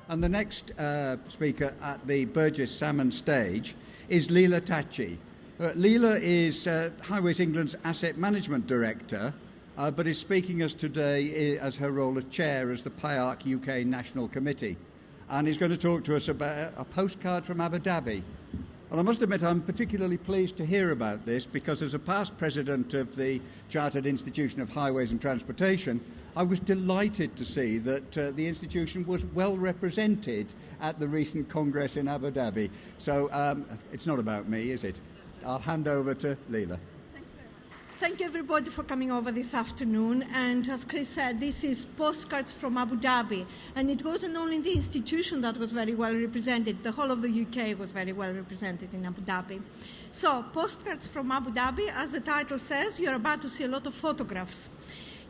And the next speaker at the Burgess Salmon stage is Lila Tachtsi. Lila is Highways England's Asset Management Director, but is speaking us today as her role as chair as the PIARC UK National Committee. And is going to talk to us about a postcard from Abu Dhabi. And I must admit I'm particularly pleased to hear about this because as a past president of the Chartered Institution of Highways and Transportation, I was delighted to see that the institution was well represented at the recent Congress in Abu Dhabi. So it's not about me, is it? I'll hand over to Lila. Thank you everybody for coming over this afternoon, and as Chris said, this is Postcards from Abu Dhabi, and it wasn't only the institution that was very well represented, the whole of the UK was very well represented in Abu Dhabi. So, Postcards from Abu Dhabi, as the title says, you're about to see a lot of photographs.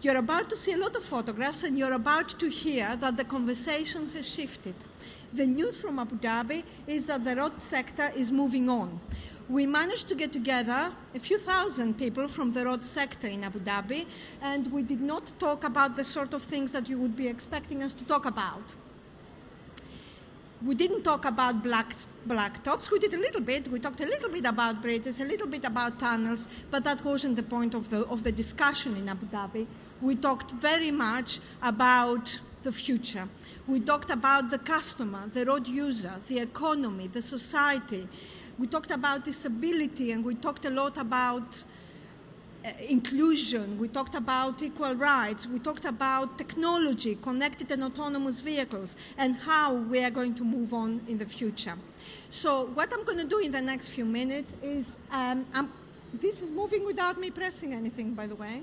You're about to see a lot of photographs, and you're about to hear that the conversation has shifted. The news from Abu Dhabi is that the road sector is moving on. We managed to get together a few thousand people from the road sector in Abu Dhabi, and we did not talk about the sort of things that you would be expecting us to talk about. We didn't talk about black tops. We did a little bit. We talked a little bit about bridges, a little bit about tunnels, but that wasn't the point of the discussion in Abu Dhabi. We talked very much about the future. We talked about the customer, the road user, the economy, the society. We talked about disability, and we talked a lot about inclusion. We talked about equal rights. We talked about technology, connected and autonomous vehicles, and how we are going to move on in the future. So what I'm going to do in the next few minutes is, this is moving without me pressing anything, by the way.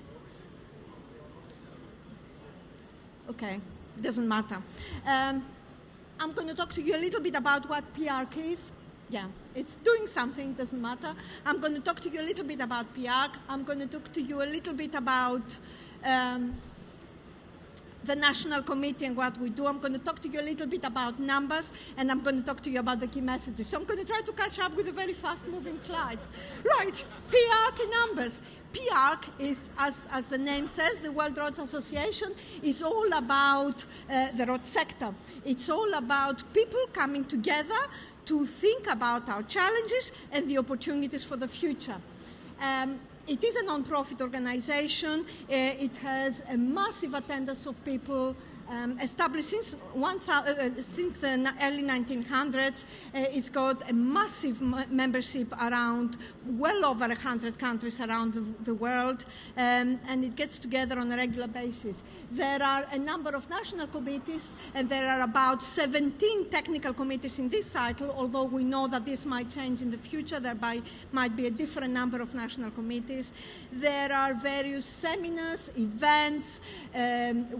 Okay, doesn't matter. I'm going to talk to you a little bit about what PIARC is. Yeah, it's doing something, doesn't matter. I'm going to talk to you a little bit about PIARC. I'm going to talk to you a little bit about the National Committee and what we do. I'm going to talk to you a little bit about numbers, and I'm going to talk to you about the key messages. So I'm going to try to catch up with the very fast-moving slides. Right, PIARC numbers. PIARC is, as the name says, the World Roads Association, is all about the road sector. It's all about people coming together to think about our challenges and the opportunities for the future. It is a non-profit organization. It has a massive attendance of people established since the early 1900s. It's got a massive membership around well over 100 countries around the world, and it gets together on a regular basis. There are a number of national committees, and there are about 17 technical committees in this cycle, although we know that this might change in the future. There might be a different number of national committees. There are various seminars, events,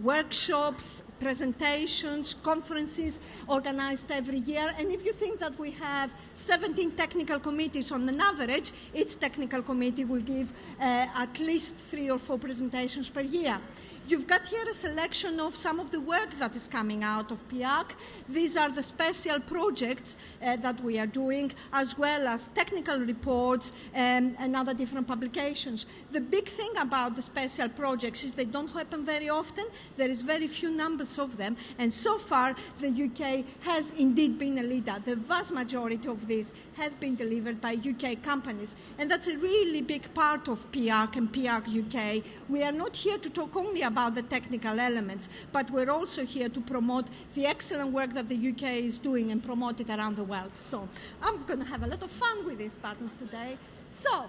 workshops, presentations, conferences organized every year. And if you think that we have 17 technical committees on an average, each technical committee will give at least 3 or 4 presentations per year. You've got here a selection of some of the work that is coming out of PIARC. These are the special projects that we are doing, as well as technical reports and other different publications. The big thing about the special projects is they don't happen very often. There is very few numbers of them, and so far the UK has indeed been a leader. The vast majority of these have been delivered by UK companies, and that's a really big part of PIARC and PIARC UK. We are not here to talk only about the technical elements, but we're also here to promote the excellent work that the UK is doing and promote it around the world. So I'm going to have a lot of fun with these buttons today. So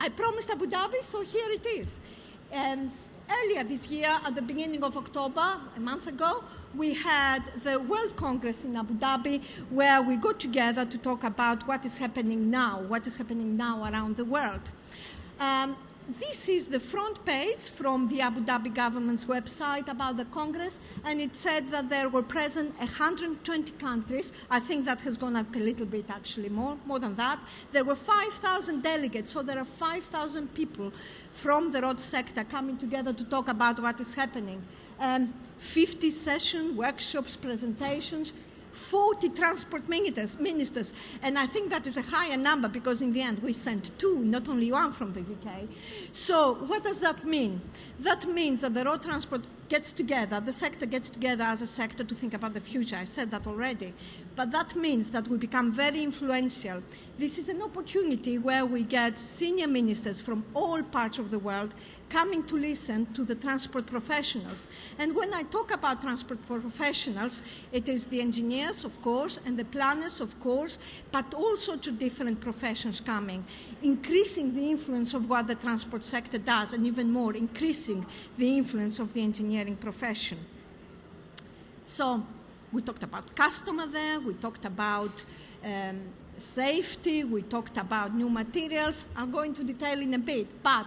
I promised Abu Dhabi, so here it is. Earlier this year, at the beginning of October, a month ago, we had the World Congress in Abu Dhabi, where we got together to talk about what is happening now around the world. This is the front page from the Abu Dhabi government's website about the Congress, and it said that there were present 120 countries. I think that has gone up a little bit, actually, more than that. There were 5,000 delegates, so there are 5,000 people from the road sector coming together to talk about what is happening. 50 sessions, workshops, presentations, 40 transport ministers, and I think that is a higher number because in the end we sent 2, not only 1 from the UK. So what does that mean? That means that the road transport gets together, the sector gets together as a sector to think about the future. I said that already. But that means that we become very influential. This is an opportunity where we get senior ministers from all parts of the world coming to listen to the transport professionals. And when I talk about transport professionals, it is the engineers, of course, and the planners, of course, but also to different professions coming, increasing the influence of what the transport sector does, and even more, increasing the influence of the engineering profession. So we talked about customer there, we talked about safety, we talked about new materials. I'll go into detail in a bit, but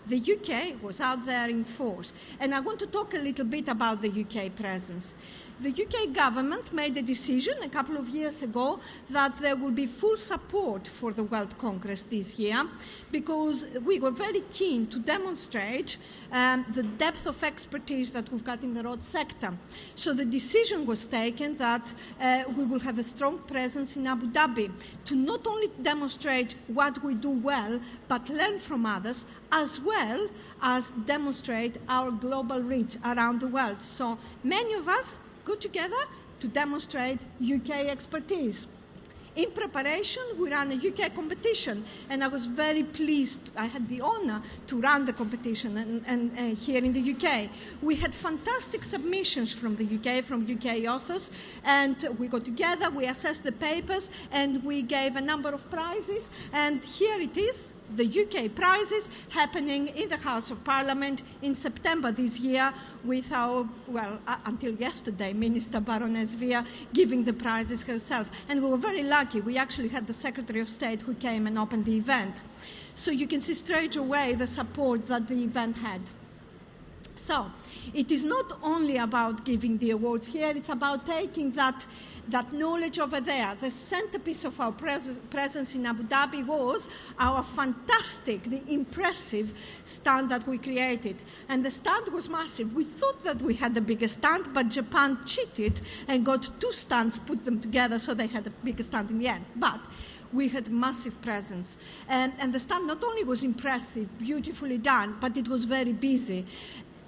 the UK was out there in force. And I want to talk a little bit about the UK presence. The UK government made a decision a couple of years ago that there will be full support for the World Congress this year, because we were very keen to demonstrate the depth of expertise that we've got in the road sector. So the decision was taken that we will have a strong presence in Abu Dhabi to not only demonstrate what we do well, but learn from others, as well as demonstrate our global reach around the world. So many of us go together to demonstrate UK expertise. In preparation, we ran a UK competition, and I was very pleased. I had the honor to run the competition and here in the UK. We had fantastic submissions from the UK, from UK authors, and we got together, we assessed the papers, and we gave a number of prizes, and here it is. The UK prizes happening in the House of Parliament in September this year with our, well, until yesterday, Minister Baroness Via giving the prizes herself. And we were very lucky. We actually had the Secretary of State who came and opened the event. So you can see straight away the support that the event had. So it is not only about giving the awards here, it's about taking that knowledge over there. The centerpiece of our presence in Abu Dhabi was our fantastic, the impressive stand that we created. And the stand was massive. We thought that we had the biggest stand, but Japan cheated and got 2 stands, put them together, so they had a bigger stand in the end. But we had massive presence. And the stand not only was impressive, beautifully done, but it was very busy.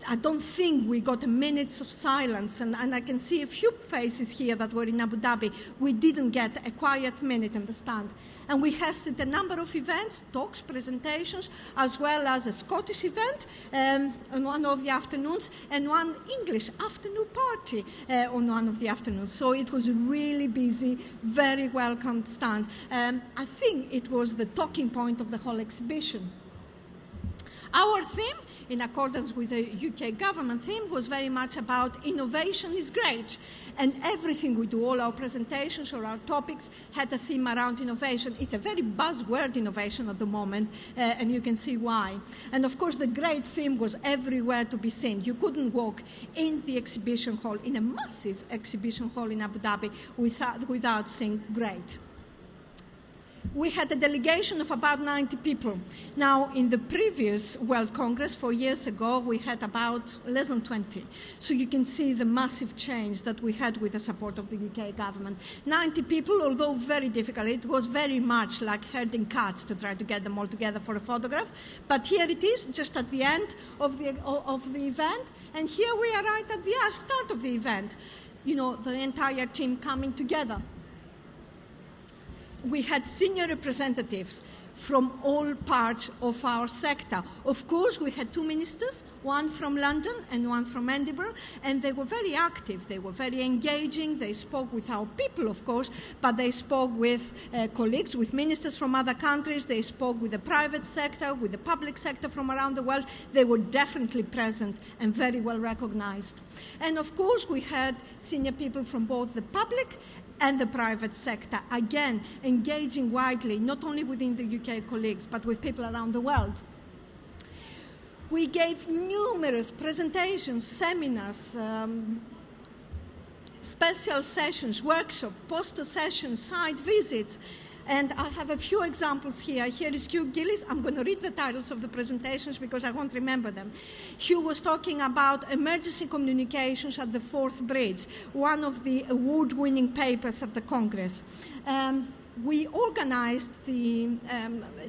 I don't think we got minutes of silence, and I can see a few faces here that were in Abu Dhabi. We didn't get a quiet minute in the stand. And we hosted a number of events, talks, presentations, as well as a Scottish event on one of the afternoons, and one English afternoon party on one of the afternoons. So it was a really busy, very welcome stand. I think it was the talking point of the whole exhibition. Our theme, in accordance with the UK government theme, was very much about innovation is great. And everything we do, all our presentations or our topics, had a theme around innovation. It's a very buzzword, innovation, at the moment, and you can see why. And of course, the great theme was everywhere to be seen. You couldn't walk in the exhibition hall, in a massive exhibition hall in Abu Dhabi, without seeing great. We had a delegation of about 90 people. Now, in the previous World Congress 4 years ago, we had about less than 20. So you can see the massive change that we had with the support of the UK government. 90 people, although very difficult, it was very much like herding cats to try to get them all together for a photograph. But here it is, just at the end of the event. And here we are right at the start of the event. You know, the entire team coming together. We had senior representatives from all parts of our sector. Of course, we had 2 ministers, one from London and one from Edinburgh, and they were very active. They were very engaging. They spoke with our people, of course, but they spoke with colleagues, with ministers from other countries. They spoke with the private sector, with the public sector from around the world. They were definitely present and very well recognized. And of course, we had senior people from both the public and the private sector, again, engaging widely, not only within the UK colleagues, but with people around the world. We gave numerous presentations, seminars, special sessions, workshops, poster sessions, site visits, and I have a few examples here. Here is Hugh Gillis. I'm going to read the titles of the presentations because I won't remember them. Hugh was talking about emergency communications at the Forth Bridge, one of the award-winning papers at the Congress. we organized the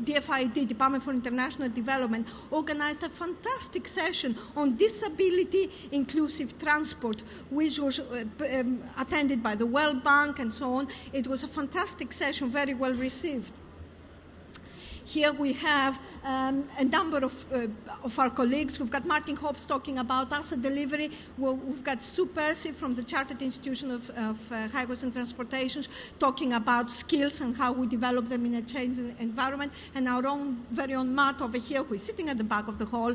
DFID, Department for International Development, organized a fantastic session on disability inclusive transport, which was attended by the World Bank and so on. It was a fantastic session, very well received. Here we have a number of our colleagues. We've got Martin Hobbs talking about asset delivery. We've got Sue Percy from the Chartered Institution of Highways and Transportations talking about skills and how we develop them in a changing environment. And our very own Matt over here, who is sitting at the back of the hall,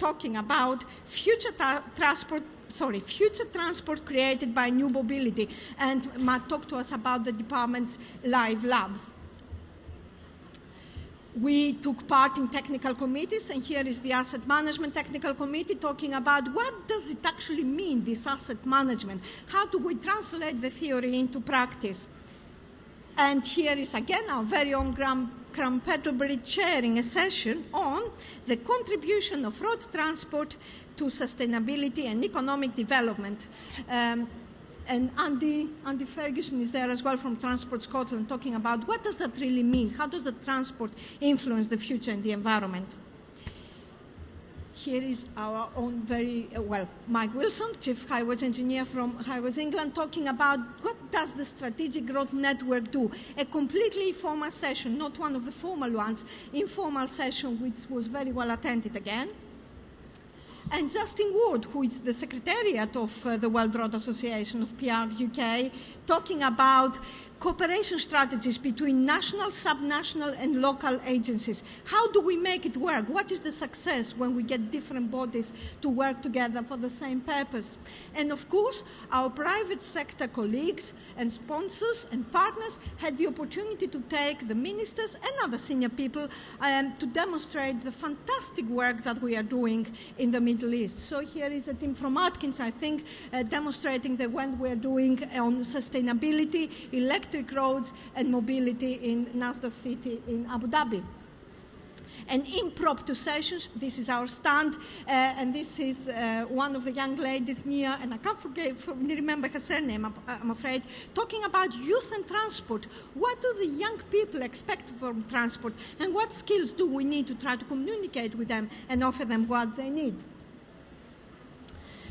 talking about future transport created by new mobility. And Matt talked to us about the department's live labs. We took part in technical committees, and here is the Asset Management Technical Committee talking about what does it actually mean, this asset management? How do we translate the theory into practice? And here is again our very own Graham Pettlebury chairing a session on the contribution of road transport to sustainability and economic development. And Andy Ferguson is there as well from Transport Scotland talking about what does that really mean? How does the transport influence the future and the environment? Here is our own Mike Wilson, Chief Highways Engineer from Highways England, talking about what does the Strategic Road Network do? A completely informal session, not one of the formal ones, informal session which was very well attended again. And Justin Ward, who is the Secretariat of the World Road Association of PR UK, talking about cooperation strategies between national, subnational and local agencies. How do we make it work? What is the success when we get different bodies to work together for the same purpose? And of course, our private sector colleagues and sponsors and partners had the opportunity to take the ministers and other senior people to demonstrate the fantastic work that we are doing in the Middle East. So here is a team from Atkins, I think, demonstrating the work we're doing on sustainability, electric roads and mobility in Nasdaq City in Abu Dhabi. And impromptu sessions, this is our stand, and this is one of the young ladies, Nia, and I can't remember her surname, I'm afraid, talking about youth and transport. What do the young people expect from transport, and what skills do we need to try to communicate with them and offer them what they need?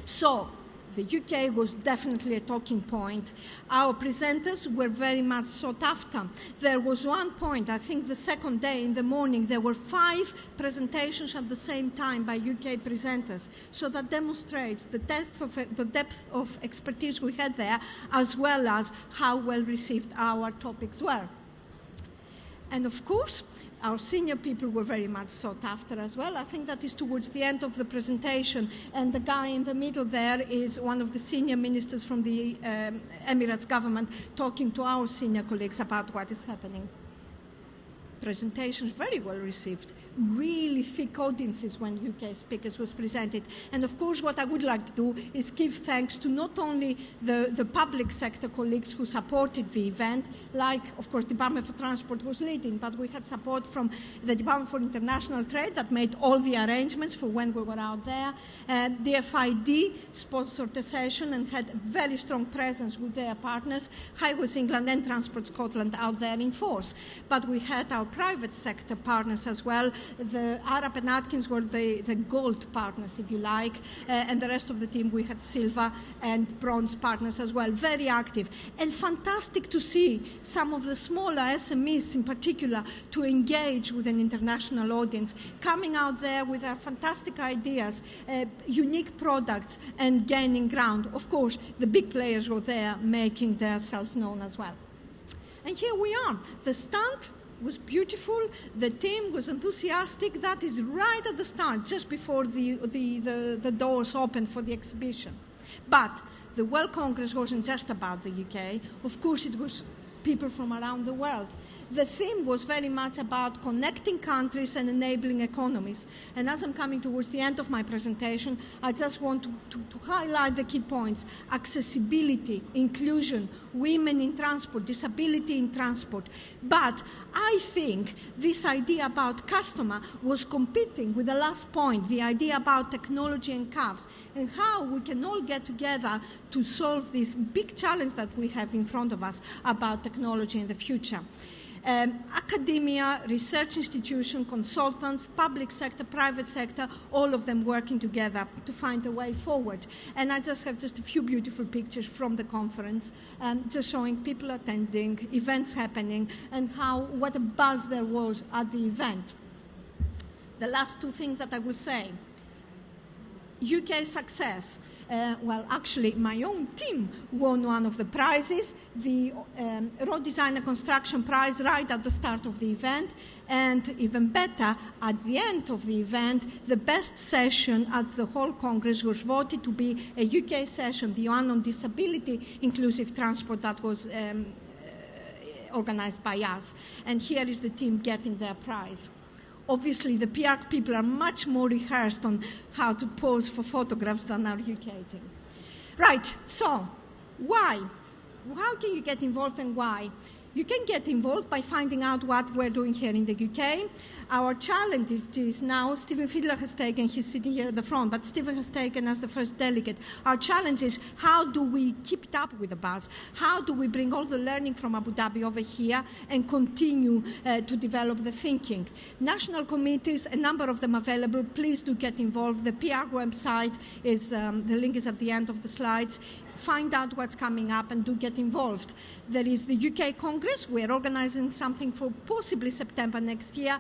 So, the UK was definitely a talking point. Our presenters were very much sought after. There was one point, I think the second day in the morning, there were 5 presentations at the same time by UK presenters. So that demonstrates the depth of expertise we had there, as well as how well received our topics were. And of course, our senior people were very much sought after as well. I think that is towards the end of the presentation. And the guy in the middle there is one of the senior ministers from the Emirates government talking to our senior colleagues about what is happening. Presentations very well received. Really thick audiences when UK speakers was presented. And of course, what I would like to do is give thanks to not only the public sector colleagues who supported the event, like, of course, Department for Transport was leading, but we had support from the Department for International Trade that made all the arrangements for when we were out there. DFID sponsored the session and had very strong presence with their partners, Highways England and Transport Scotland out there in force. But we had our private sector partners as well. The Arab and Atkins were the gold partners, if you like, and the rest of the team, we had silver and bronze partners as well, very active. And fantastic to see some of the smaller SMEs in particular to engage with an international audience, coming out there with their fantastic ideas, unique products, and gaining ground. Of course, the big players were there making themselves known as well. And here we are. The stand was beautiful, the team was enthusiastic. That is right at the start, just before the doors opened for the exhibition. But the World Congress wasn't just about the UK. Of course, it was people from around the world. The theme was very much about connecting countries and enabling economies. And as I'm coming towards the end of my presentation, I just want to highlight the key points: accessibility, inclusion, women in transport, disability in transport. But I think this idea about customer was competing with the last point, the idea about technology and CAVs, and how we can all get together to solve this big challenge that we have in front of us about technology in the future. Academia, research institution, consultants, public sector, private sector, all of them working together to find a way forward. And I just have just a few beautiful pictures from the conference, just showing people attending, events happening, and what a buzz there was at the event. The last two things that I will say. UK success. Well, actually, my own team won one of the prizes, the Road Designer Construction Prize, right at the start of the event. And even better, at the end of the event, the best session at the whole Congress was voted to be a UK session, the one on disability inclusive transport that was organized by us. And here is the team getting their prize. Obviously, the PR people are much more rehearsed on how to pose for photographs than our UK team. Right, so why? How can you get involved and why? You can get involved by finding out what we're doing here in the UK. Our challenge is now, Stephen Fiedler has taken, he's sitting here at the front, but Stephen has taken as the first delegate. Our challenge is how do we keep it up with the buzz? How do we bring all the learning from Abu Dhabi over here and continue to develop the thinking? National committees, a number of them available, please do get involved. The PR website is, the link is at the end of the slides. Find out what's coming up and do get involved. There is the UK Congress. We're organizing something for possibly September next year,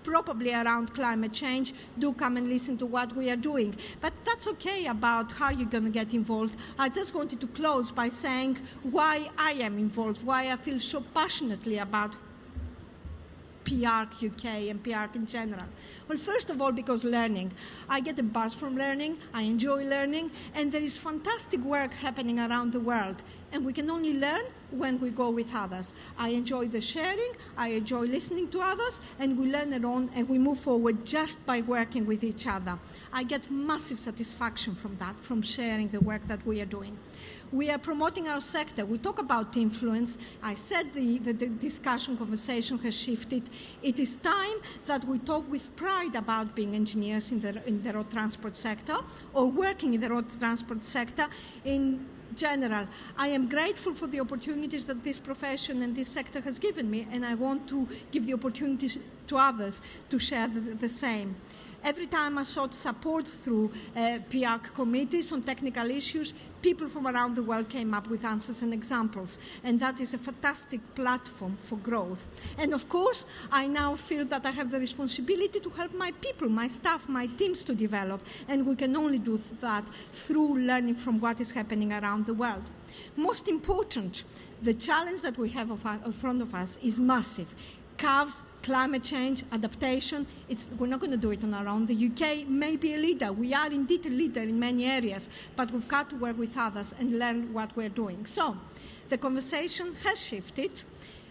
probably around climate change. Do come and listen to what we are doing. But that's okay about how you're going to get involved. I just wanted to close by saying why I am involved, why I feel so passionately about PR UK and PR in general. Well, first of all, because learning. I get a buzz from learning, I enjoy learning, and there is fantastic work happening around the world. And we can only learn when we go with others. I enjoy the sharing, I enjoy listening to others, and we learn alone and we move forward just by working with each other. I get massive satisfaction from that, from sharing the work that we are doing. We are promoting our sector. We talk about influence. I said the discussion conversation has shifted. It is time that we talk with pride about being engineers in the road transport sector or working in the road transport sector in general. I am grateful for the opportunities that this profession and this sector has given me, and I want to give the opportunities to others to share the same. Every time I sought support through PR committees on technical issues, people from around the world came up with answers and examples, and that is a fantastic platform for growth. And of course, I now feel that I have the responsibility to help my people, my staff, my teams to develop, and we can only do that through learning from what is happening around the world. Most important, the challenge that we have in front of us is massive. Curves, climate change, adaptation, we're not going to do it on our own. The UK may be a leader. We are indeed a leader in many areas, but we've got to work with others and learn what we're doing. So the conversation has shifted.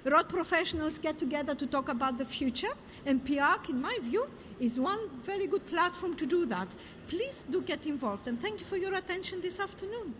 Road professionals get together to talk about the future, and PR, in my view, is one very good platform to do that. Please do get involved, and thank you for your attention this afternoon.